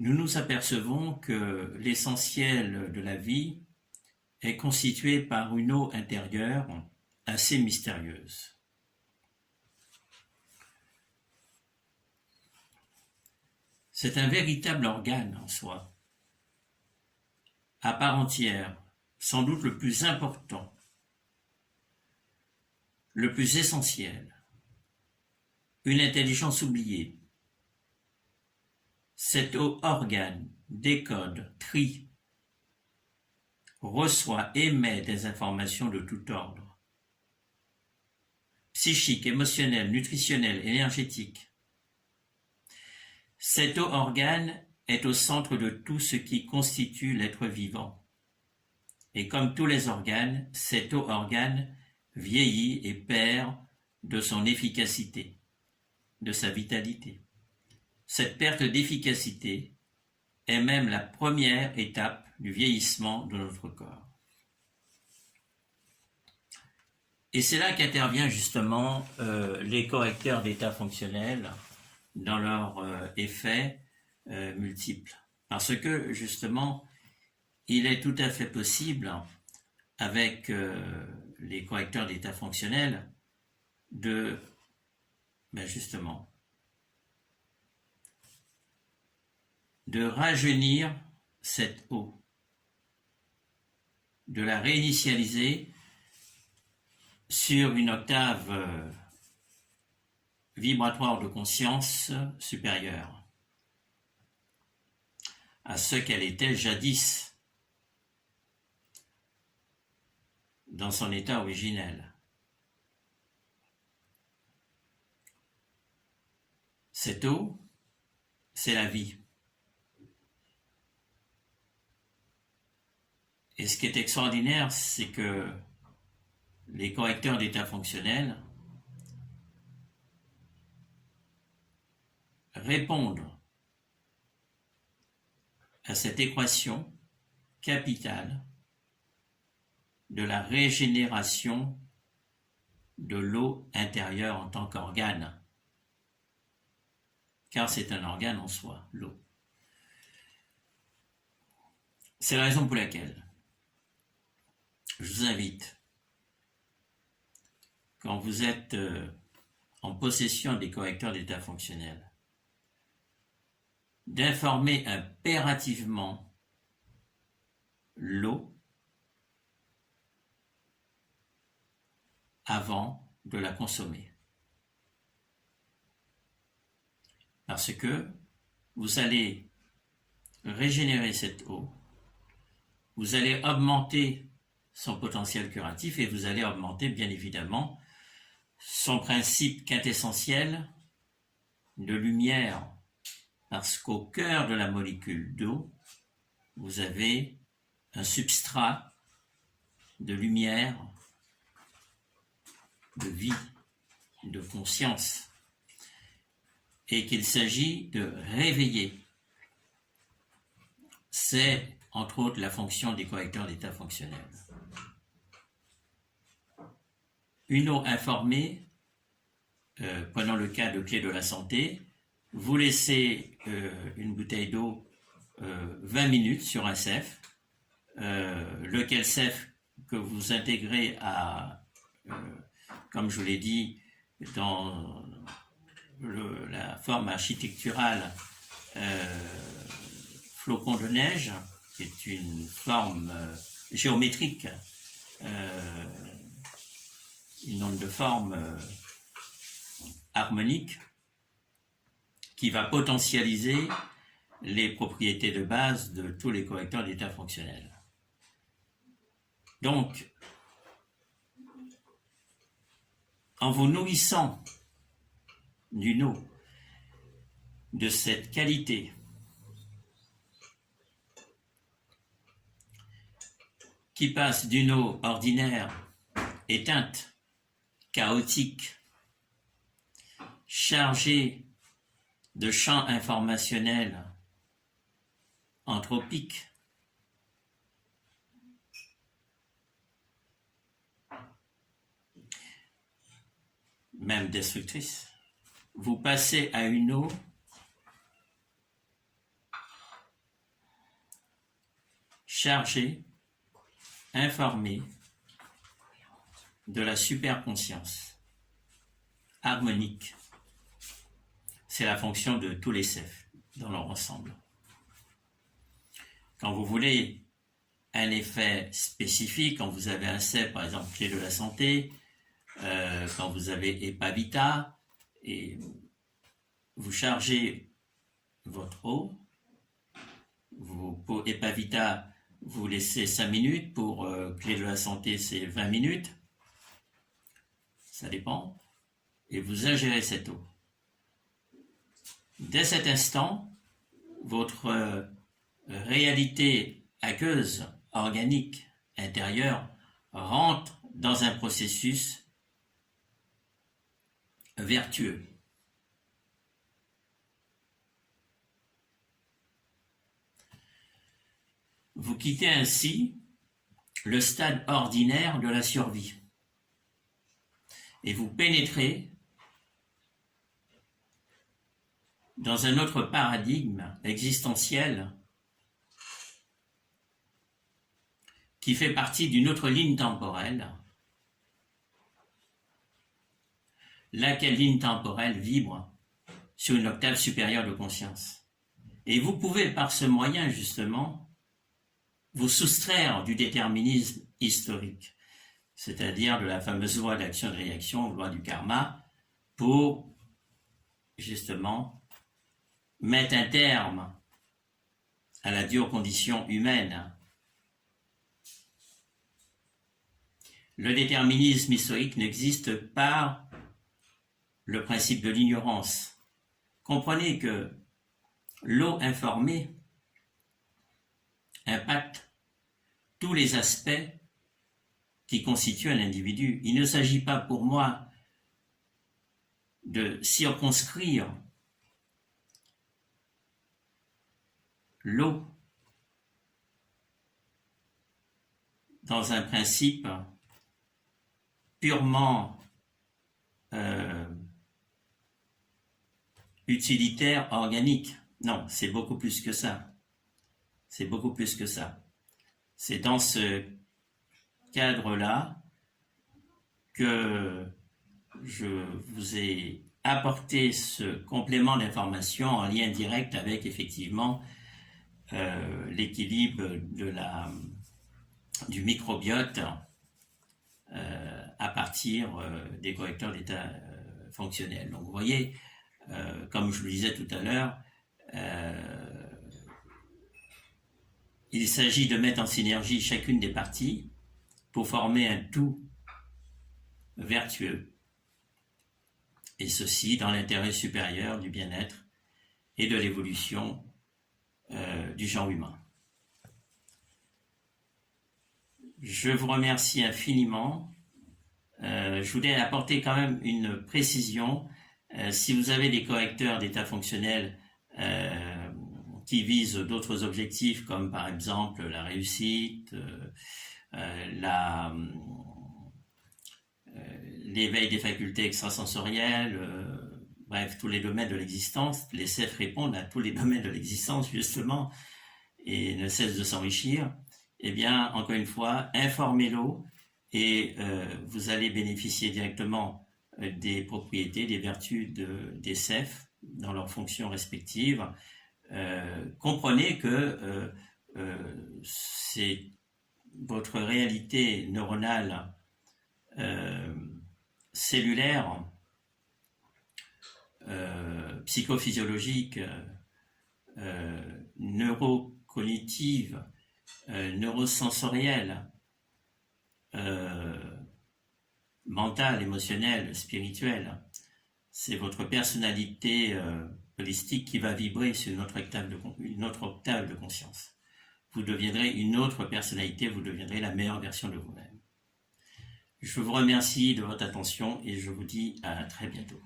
nous nous apercevons que l'essentiel de la vie est constitué par une eau intérieure assez mystérieuse. C'est un véritable organe en soi, à part entière, sans doute le plus important, le plus essentiel, une intelligence oubliée. Cet organe décode, trie, reçoit, émet des informations de tout ordre, psychique, émotionnel, nutritionnel, énergétique. Cet organe est au centre de tout ce qui constitue l'être vivant. Et comme tous les organes, cet organe vieillit et perd de son efficacité, de sa vitalité. Cette perte d'efficacité est même la première étape du vieillissement de notre corps. Et c'est là qu'interviennent justement les correcteurs d'état fonctionnel dans leurs effets multiples. Parce que justement, il est tout à fait possible, avec les correcteurs d'état fonctionnel, de justement de rajeunir cette eau, de la réinitialiser sur une octave vibratoire de conscience supérieure à ce qu'elle était jadis dans son état originel. Cette eau, c'est la vie. Et ce qui est extraordinaire, c'est que les correcteurs d'état fonctionnel répondent à cette équation capitale de la régénération de l'eau intérieure en tant qu'organe, car c'est un organe en soi, l'eau. C'est la raison pour laquelle je vous invite, quand vous êtes en possession des correcteurs d'état fonctionnel, d'informer impérativement l'eau avant de la consommer. Parce que vous allez régénérer cette eau, vous allez augmenter son potentiel curatif et vous allez augmenter bien évidemment son principe quintessentiel de lumière, parce qu'au cœur de la molécule d'eau, vous avez un substrat de lumière, de vie, de conscience, et qu'il s'agit de réveiller. C'est entre autres la fonction des correcteurs d'état fonctionnel. Une eau informée, prenons le cas de Clé de la Santé, vous laissez une bouteille d'eau 20 minutes sur un CEF, lequel CEF que vous intégrez à, comme je vous l'ai dit, dans la forme architecturale flocon de neige, qui est une forme géométrique, une onde de forme harmonique qui va potentialiser les propriétés de base de tous les correcteurs d'état fonctionnel. Donc, en vous nourrissant d'une eau de cette qualité, qui passe d'une eau ordinaire, éteinte, chaotique, chargée de champs informationnels anthropiques, même destructrices, vous passez à une eau chargé, informé de la superconscience harmonique. C'est la fonction de tous les CEF dans leur ensemble. Quand vous voulez un effet spécifique, quand vous avez un CEF, par exemple, clé de la santé, quand vous avez EPA-Vita, et vous chargez votre eau, pour EPA-Vita, vous laissez 5 minutes, pour clé de la santé, c'est 20 minutes, ça dépend, et vous ingérez cette eau. Dès cet instant, votre réalité aqueuse, organique, intérieure, rentre dans un processus vertueux. Vous quittez ainsi le stade ordinaire de la survie et vous pénétrez dans un autre paradigme existentiel qui fait partie d'une autre ligne temporelle, laquelle ligne temporelle vibre sur une octave supérieure de conscience. Et vous pouvez par ce moyen justement vous soustraire du déterminisme historique, c'est-à-dire de la fameuse loi d'action et de réaction, loi du karma, pour justement mettre un terme à la dure condition humaine. Le déterminisme historique n'existe par le principe de l'ignorance. Comprenez que l'eau informée impacte tous les aspects qui constituent un individu. Il ne s'agit pas pour moi de circonscrire l'eau dans un principe purement utilitaire, organique. Non, c'est beaucoup plus que ça. C'est beaucoup plus que ça. C'est dans ce cadre-là que je vous ai apporté ce complément d'information en lien direct avec effectivement l'équilibre du microbiote à partir des correcteurs d'état fonctionnel. Donc vous voyez, comme je le disais tout à l'heure, il s'agit de mettre en synergie chacune des parties pour former un tout vertueux, et ceci dans l'intérêt supérieur du bien-être et de l'évolution du genre humain. Je vous remercie infiniment. Je voulais apporter quand même une précision. Si vous avez des correcteurs d'état fonctionnel qui visent d'autres objectifs, comme par exemple la réussite, l'éveil des facultés extrasensorielles, bref, tous les domaines de l'existence, les CEF répondent à tous les domaines de l'existence, justement, et ne cessent de s'enrichir. Eh bien, encore une fois, informez-le et vous allez bénéficier directement des propriétés, des vertus des CEF dans leurs fonctions respectives. Comprenez que c'est votre réalité neuronale cellulaire, psychophysiologique, neurocognitive, neurosensorielle, mentale, émotionnelle, spirituelle. C'est votre personnalité holistique qui va vibrer sur une autre octave de conscience. Vous deviendrez une autre personnalité, vous deviendrez la meilleure version de vous-même. Je vous remercie de votre attention et je vous dis à très bientôt.